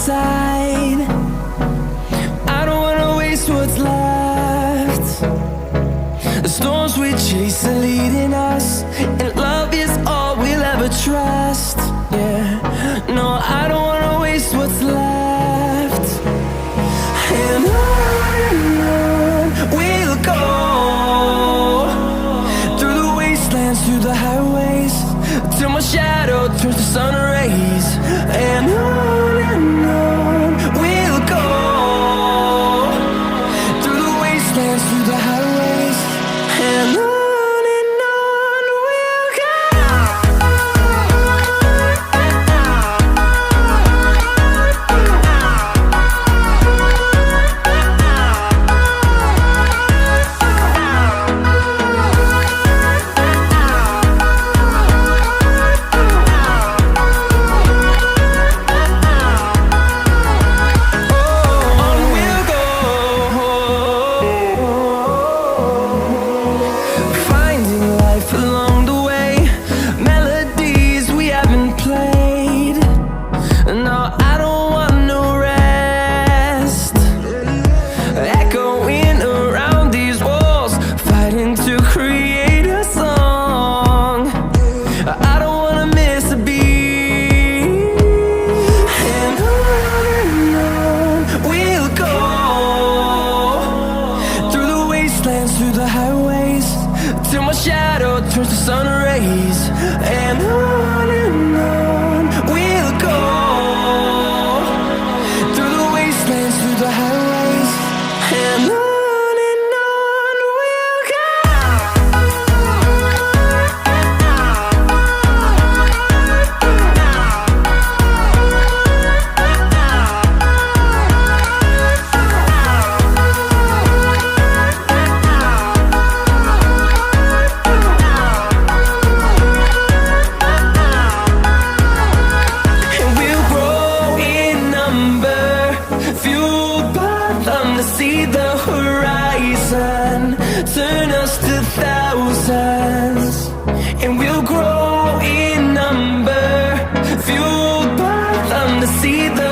side. I don't wanna waste what's left. The storms we chase are leading us, and love is all we'll ever trust. Yeah, no, I don't wanna waste what's left. And on we'll go, through the wastelands, through the highways, till my shadow turns to sun rays. And on we'll go, through the wastelands, through the highways, and on we'll go. Through the highways, till my shadow turns to sun rays. And on we'll go, through the wastelands, through the highways, and on we'll go. To see the horizon turn us to thousands, and we'll grow in number, fueled by them to see the